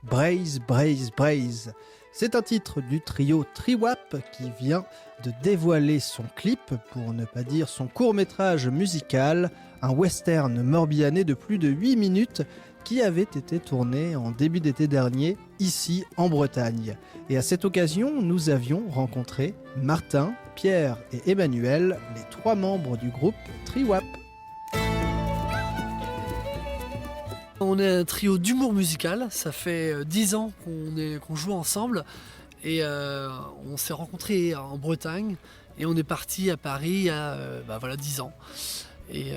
Braise, Braise, Braise. C'est un titre du trio Triwap qui vient de dévoiler son clip, pour ne pas dire son court-métrage musical, un western morbihanais de plus de 8 minutes qui avait été tourné en début d'été dernier, ici en Bretagne. Et à cette occasion, nous avions rencontré Martin, Pierre et Emmanuel, les 3 membres du groupe Triwap. On est un trio d'humour musical, ça fait 10 ans qu'on joue ensemble et on s'est rencontrés en Bretagne et on est parti à Paris il y a 10 ans. Et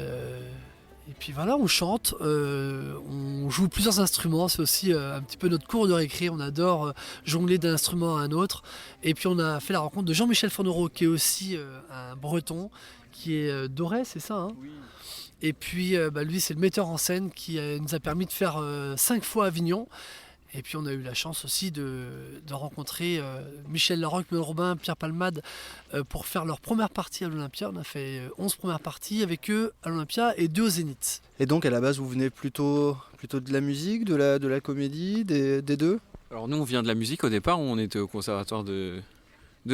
puis voilà, on chante, on joue plusieurs instruments, c'est aussi un petit peu notre cours de récré, on adore jongler d'un instrument à un autre. Et puis on a fait la rencontre de Jean-Michel Fournereau qui est aussi un breton, qui est doré, c'est ça, hein? Oui. Et puis lui c'est le metteur en scène qui nous a permis de faire 5 fois Avignon. Et puis on a eu la chance aussi de rencontrer Michel Larocque, Manuel Robin, Pierre Palmade pour faire leur première partie à l'Olympia. On a fait 11 premières parties avec eux à l'Olympia et 2 au Zénith. Et donc à la base vous venez plutôt de la musique, de la comédie, des deux? Alors nous on vient de la musique au départ, on était au conservatoire de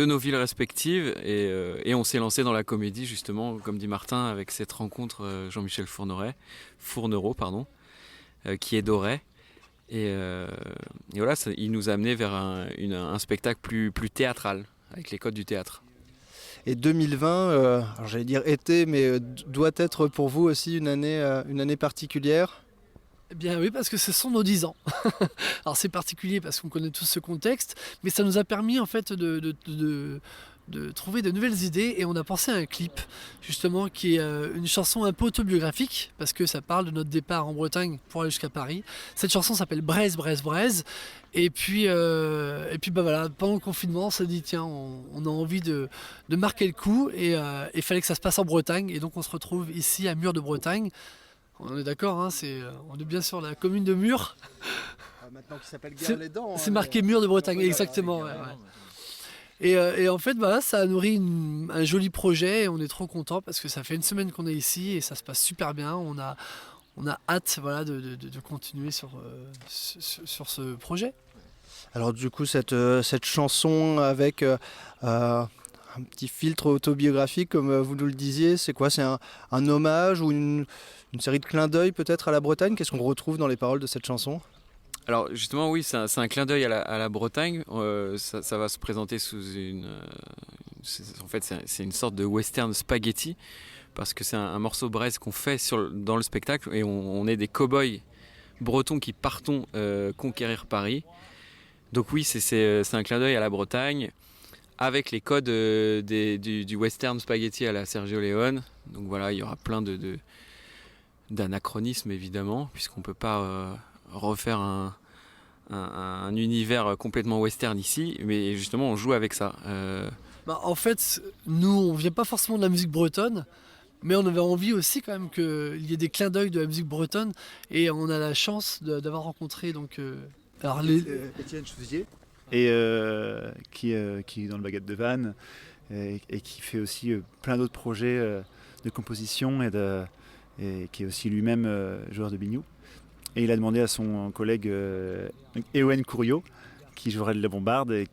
nos villes respectives et on s'est lancé dans la comédie justement, comme dit Martin, avec cette rencontre Jean-Michel Fournereau, qui est doré. Et voilà, il nous a amené vers un spectacle plus théâtral, avec les codes du théâtre. Et 2020, alors j'allais dire été, mais doit être pour vous aussi une année particulière? Eh bien oui, parce que ce sont nos 10 ans. Alors c'est particulier parce qu'on connaît tous ce contexte, mais ça nous a permis en fait de trouver de nouvelles idées et on a pensé à un clip justement qui est une chanson un peu autobiographique parce que ça parle de notre départ en Bretagne pour aller jusqu'à Paris. Cette chanson s'appelle Braise, Braise, Braise. Et puis voilà, pendant le confinement, on s'est dit tiens, on a envie de marquer le coup et il fallait que ça se passe en Bretagne et donc on se retrouve ici à Mur de Bretagne. On est d'accord, hein, on est bien sur la commune de Mur. Maintenant qui s'appelle Guéret-les-Dents. C'est marqué Mur de Bretagne, exactement. Ouais. Et en fait, ça a nourri un joli projet et on est trop content parce que ça fait une semaine qu'on est ici et ça se passe super bien. On a hâte de continuer sur ce projet. Alors du coup, cette chanson avec un petit filtre autobiographique, comme vous nous le disiez, c'est quoi? C'est un hommage ou une série de clins d'œil peut-être à la Bretagne? Qu'est-ce qu'on retrouve dans les paroles de cette chanson? Alors justement oui, c'est un clin d'œil à la Bretagne. Ça va se présenter sous c'est une sorte de western spaghetti parce que c'est un morceau braise qu'on fait dans le spectacle et on est des cow-boys bretons qui partons conquérir Paris. Donc oui, c'est un clin d'œil à la Bretagne avec les codes du western spaghetti à la Sergio Leone. Donc voilà, il y aura plein d'anachronismes évidemment puisqu'on peut pas refaire un univers complètement western ici, mais justement on joue avec ça. En fait, nous on vient pas forcément de la musique bretonne, mais on avait envie aussi quand même qu'il y ait des clins d'œil de la musique bretonne et on a la chance d'avoir rencontré Étienne Chousier et qui est dans le Baguette de Vannes et qui fait aussi plein d'autres projets de composition et qui est aussi lui-même joueur de biniou. Et il a demandé à son collègue Ewen Couriot, qui jouerait de la bombarde et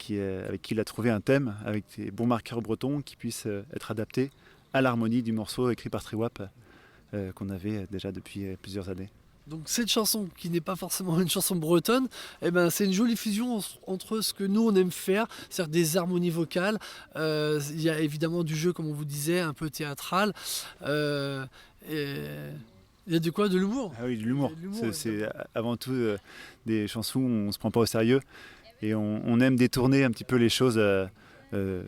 avec qui il a trouvé un thème avec des bons marqueurs bretons qui puissent être adaptés à l'harmonie du morceau écrit par Triwap qu'on avait déjà depuis plusieurs années. Donc cette chanson qui n'est pas forcément une chanson bretonne, c'est une jolie fusion entre ce que nous on aime faire, c'est-à-dire des harmonies vocales. Il y a évidemment du jeu comme on vous disait, un peu théâtral. Il y a de quoi? De l'humour? Ah oui, de l'humour. C'est avant tout des chansons où on ne se prend pas au sérieux et on aime détourner un petit peu les choses de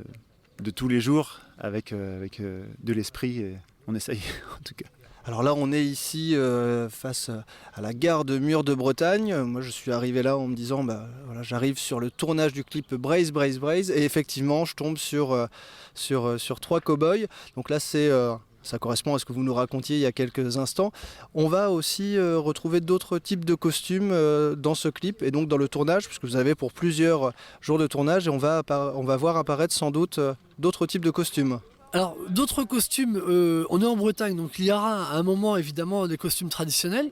tous les jours avec de l'esprit et on essaye en tout cas. Alors là, on est ici face à la gare de Mur de Bretagne. Moi, je suis arrivé là en me disant, j'arrive sur le tournage du clip Braise, Braise, Braise. Et effectivement, je tombe sur 3 cow-boys. Donc là, ça correspond à ce que vous nous racontiez il y a quelques instants. On va aussi retrouver d'autres types de costumes dans ce clip et donc dans le tournage, puisque vous avez pour plusieurs jours de tournage et on va voir apparaître sans doute d'autres types de costumes. Alors, d'autres costumes, on est en Bretagne, donc il y aura à un moment évidemment des costumes traditionnels,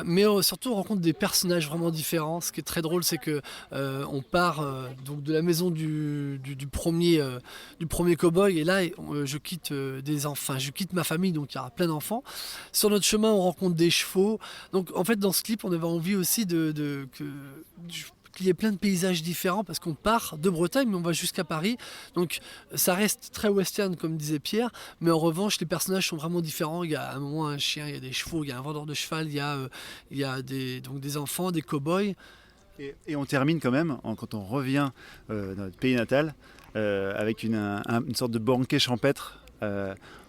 mais surtout on rencontre des personnages vraiment différents. Ce qui est très drôle, c'est que on part donc de la maison du premier cow-boy, et là je quitte je quitte ma famille, donc il y aura plein d'enfants. Sur notre chemin, on rencontre des chevaux. Donc en fait, dans ce clip, on avait envie aussi qu'il y ait plein de paysages différents parce qu'on part de Bretagne mais on va jusqu'à Paris, donc ça reste très western comme disait Pierre, mais en revanche les personnages sont vraiment différents. Il y a à un moment un chien, il y a des chevaux, il y a un vendeur de cheval, il y a des enfants, des cow-boys. Et on termine quand même, quand on revient dans notre pays natal, avec une sorte de banquet champêtre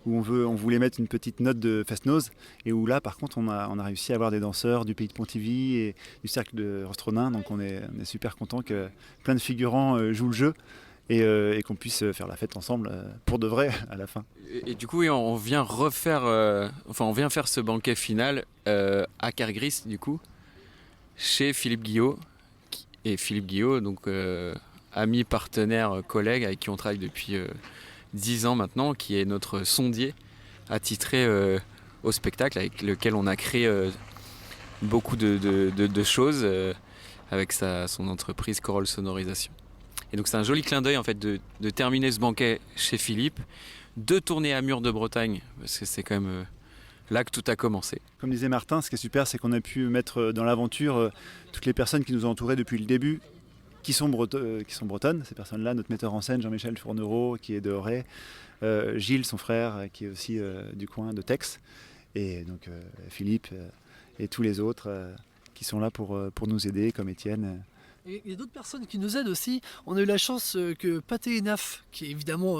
où on voulait mettre une petite note de Fest-Noz, et où là par contre on a réussi à avoir des danseurs du pays de Pontivy et du cercle de Rostronin, donc on est super content que plein de figurants jouent le jeu et qu'on puisse faire la fête ensemble pour de vrai à la fin. Et du coup, oui, on vient faire ce banquet final à Cargris, du coup, chez Philippe Guillot. Et Philippe Guillot, donc ami, partenaire, collègue avec qui on travaille depuis 10 ans maintenant, qui est notre sondier attitré au spectacle, avec lequel on a créé beaucoup de choses avec son entreprise Corolle Sonorisation. Et donc c'est un joli clin d'œil en fait de terminer ce banquet chez Philippe, de tourner à Mur de Bretagne, parce que c'est quand même là que tout a commencé. Comme disait Martin, ce qui est super, c'est qu'on a pu mettre dans l'aventure toutes les personnes qui nous ont entourés depuis le début, qui sont bretonnes, ces personnes-là, notre metteur en scène Jean-Michel Fournereau, qui est de Auray, Gilles, son frère, qui est aussi du coin de Tex, et donc Philippe et tous les autres qui sont là pour nous aider, comme Étienne. Et il y a d'autres personnes qui nous aident aussi. On a eu la chance que Pathé Enaf, qui est évidemment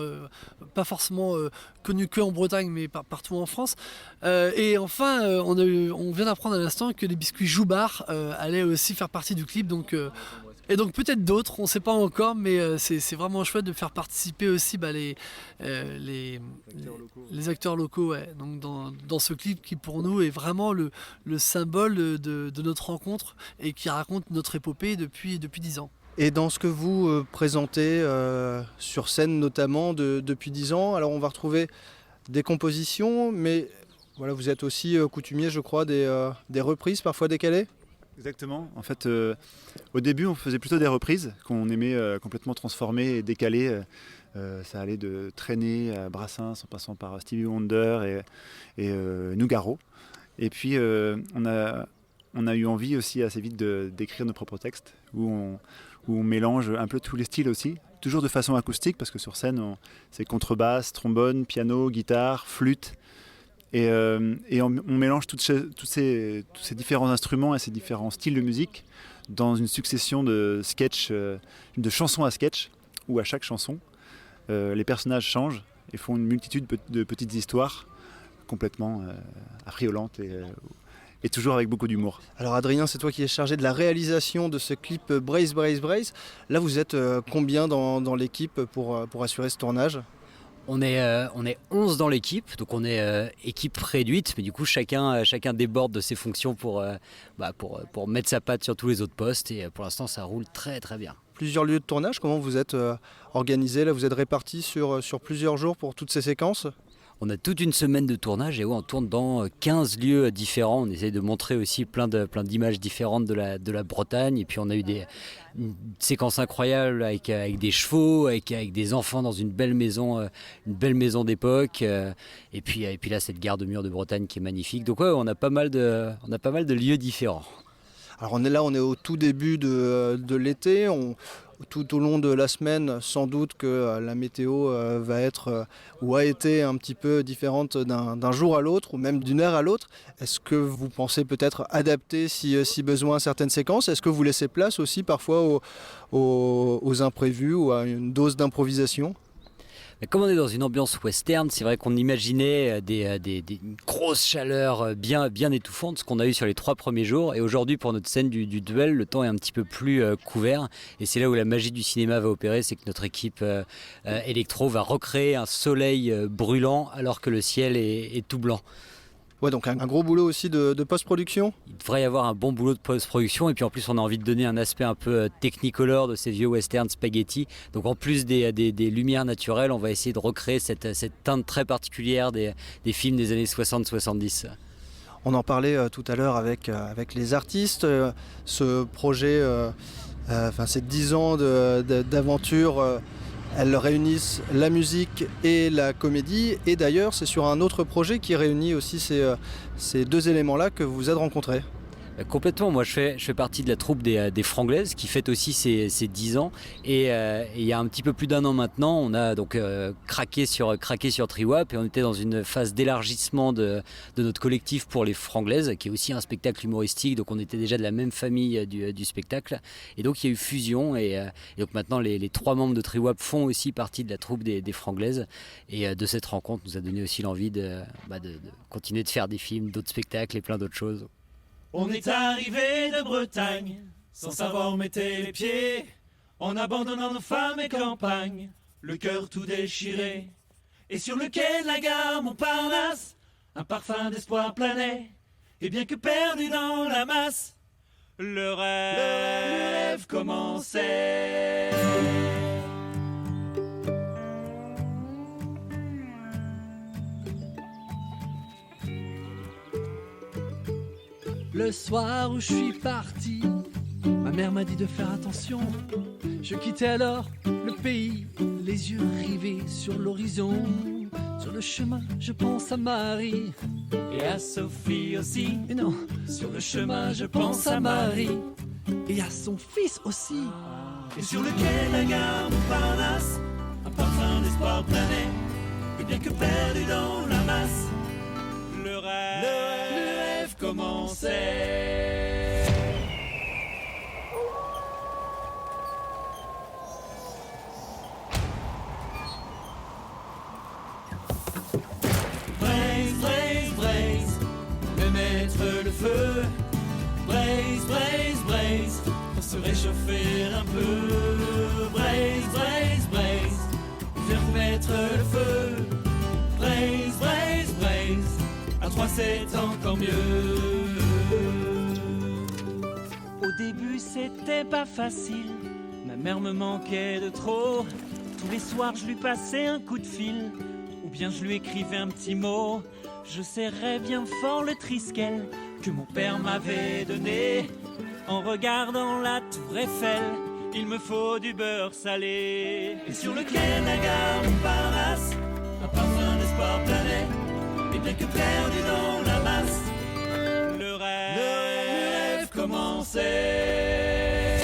pas forcément connu que en Bretagne, mais partout en France. Et enfin, on vient d'apprendre à l'instant que les biscuits Joubar allaient aussi faire partie du clip. Et donc peut-être d'autres, on ne sait pas encore, mais c'est vraiment chouette de faire participer aussi les acteurs locaux, ouais. Donc dans ce clip qui pour nous est vraiment le symbole de notre rencontre et qui raconte notre épopée depuis 10 ans. Et dans ce que vous présentez sur scène notamment depuis 10 ans, alors on va retrouver des compositions, mais voilà, vous êtes aussi coutumier, je crois, des reprises parfois décalées. Exactement. En fait, au début, on faisait plutôt des reprises qu'on aimait complètement transformer et décaler. Ça allait de Traîner à Brassens, en passant par Stevie Wonder et Nougaro. Et puis, on a eu envie aussi assez vite d'écrire nos propres textes, où on mélange un peu tous les styles aussi, toujours de façon acoustique, parce que sur scène, c'est contrebasse, trombone, piano, guitare, flûte. Et on mélange tous ces différents instruments et ces différents styles de musique dans une succession de sketchs, de chansons à sketch, où à chaque chanson, les personnages changent et font une multitude de petites histoires complètement affriolantes et toujours avec beaucoup d'humour. Alors Adrien, c'est toi qui es chargé de la réalisation de ce clip Brace, Brace, Brace. Là, vous êtes combien dans l'équipe pour assurer ce tournage ? On est 11 dans l'équipe, donc on est équipe réduite, mais du coup chacun déborde de ses fonctions pour mettre sa patte sur tous les autres postes, et pour l'instant ça roule très très bien. Plusieurs lieux de tournage, comment vous êtes organisés ? Là, vous êtes répartis sur plusieurs jours pour toutes ces séquences ? On a toute une semaine de tournage et on tourne dans 15 lieux différents. On essaie de montrer aussi plein d'images différentes de la Bretagne. Et puis on a eu une séquence incroyable avec des chevaux, avec des enfants dans une belle maison d'époque. Et puis là, cette gare de Mur de Bretagne qui est magnifique. Donc ouais, on a pas mal de lieux différents. Alors on est au tout début de l'été. Tout au long de la semaine, sans doute que la météo va être ou a été un petit peu différente d'un jour à l'autre ou même d'une heure à l'autre. Est-ce que vous pensez peut-être adapter si besoin certaines séquences ? Est-ce que vous laissez place aussi parfois aux imprévus ou à une dose d'improvisation ? Mais comme on est dans une ambiance western, c'est vrai qu'on imaginait des grosses chaleurs bien étouffantes, ce qu'on a eu sur les 3 premiers jours. Et aujourd'hui, pour notre scène du duel, le temps est un petit peu plus couvert. Et c'est là où la magie du cinéma va opérer, c'est que notre équipe électro va recréer un soleil brûlant alors que le ciel est tout blanc. Ouais, donc un gros boulot aussi de post-production. Il devrait y avoir un bon boulot de post-production et puis en plus on a envie de donner un aspect un peu technicolor de ces vieux westerns spaghetti. Donc en plus des lumières naturelles, on va essayer de recréer cette teinte très particulière des films des années 60-70. On en parlait tout à l'heure avec les artistes. Ce projet, ces 10 ans d'aventure, elles réunissent la musique et la comédie. Et d'ailleurs, c'est sur un autre projet qui réunit aussi ces deux éléments-là que vous vous êtes rencontrés. Complètement, moi je fais partie de la troupe des Franglaises qui fête aussi ses 10 ans et il y a un petit peu plus d'un an maintenant on a donc craqué sur Triwap et on était dans une phase d'élargissement de notre collectif pour les Franglaises qui est aussi un spectacle humoristique, donc on était déjà de la même famille du spectacle et donc il y a eu fusion et donc maintenant les 3 membres de Triwap font aussi partie de la troupe des Franglaises et de cette rencontre nous a donné aussi l'envie de continuer de faire des films, d'autres spectacles et plein d'autres choses. On est arrivé de Bretagne, sans savoir où mettre les pieds, en abandonnant nos femmes et campagnes, le cœur tout déchiré. Et sur le quai de la gare Montparnasse, un parfum d'espoir planait, et bien que perdu dans la masse, le rêve commençait. Le soir où je suis parti, ma mère m'a dit de faire attention. Je quittais alors le pays, les yeux rivés sur l'horizon. Sur le chemin, je pense à Marie Et à Sophie aussi. et non, Sur le chemin, je pense à Marie. et à son fils aussi. Et sur le quai de la gare Montparnasse, un parfum d'espoir planait. Et bien que perdu dans la masse, le rêve commençait. Braise, braise, braise, vais mettre le feu. Braise, braise, braise, pour se réchauffer un peu. Braise, braise, braise, viens vous mettre le feu. Braise, braise, braise, à 3 c'est encore mieux. Au début c'était pas facile, ma mère me manquait de trop. Tous les soirs je lui passais un coup de fil, ou bien je lui écrivais un petit mot. Je serrais bien fort le triskel que mon père m'avait donné. En regardant la tour Eiffel, il me faut du beurre salé. Et sur le quai de la gare Montparnasse, un parfum d'espoir planait. Et bien que perdu dans la masse, le rêve commençait.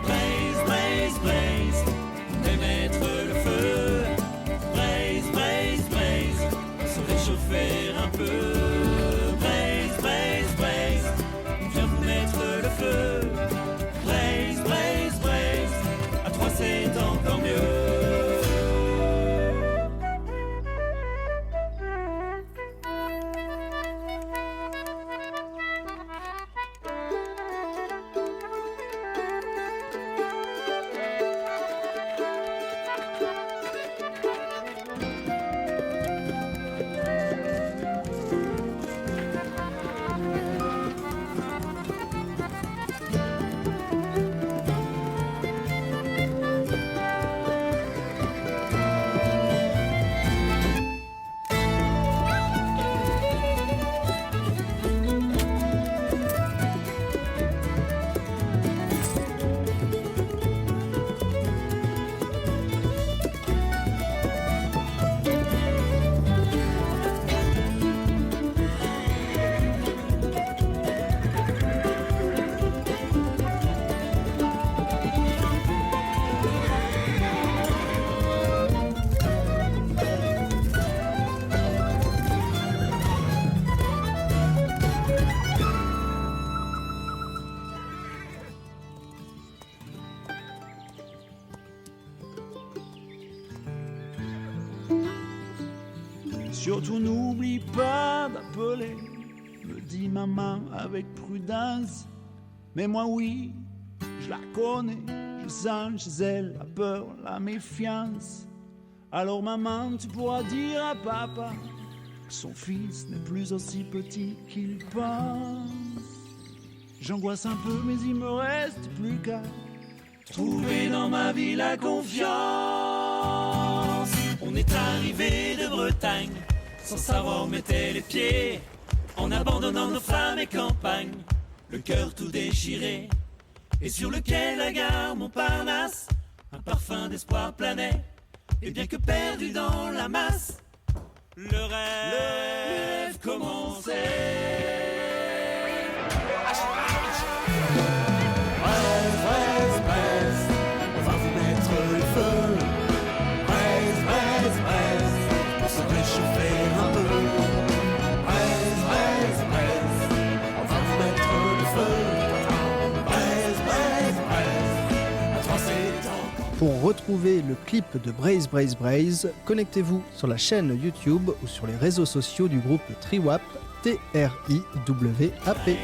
Braise, braise, braise, et mettre le feu. Braise, braise, braise, se réchauffer un peu. Braise, braise, braise, viens vous mettre le feu. Braise, braise, braise, à 3 c'est encore mieux. Surtout n'oublie pas d'appeler, me dis maman avec prudence, mais moi oui, je la connais, je sens chez elle la peur, la méfiance. Alors maman, tu pourras dire à papa que son fils n'est plus aussi petit qu'il pense. J'angoisse un peu, mais il me reste plus qu'à trouver dans ma vie la confiance. On est arrivé de Bretagne, sans savoir où mettait les pieds, en abandonnant nos femmes et campagnes, le cœur tout déchiré. Et sur le quai de la gare Montparnasse, un parfum d'espoir planait, et bien que perdu dans la masse, le rêve commençait. Braise, braise, on va vous mettre le feu. Braise, braise, braise, pour se réchauffer un peu. Braise, braise, braise, on va vous mettre le feu. Braise, braise, braise, à 3-7 ans. Pour retrouver le clip de Braise Braise Braise, connectez-vous sur la chaîne YouTube ou sur les réseaux sociaux du groupe Triwap, T-R-I-W-A-P.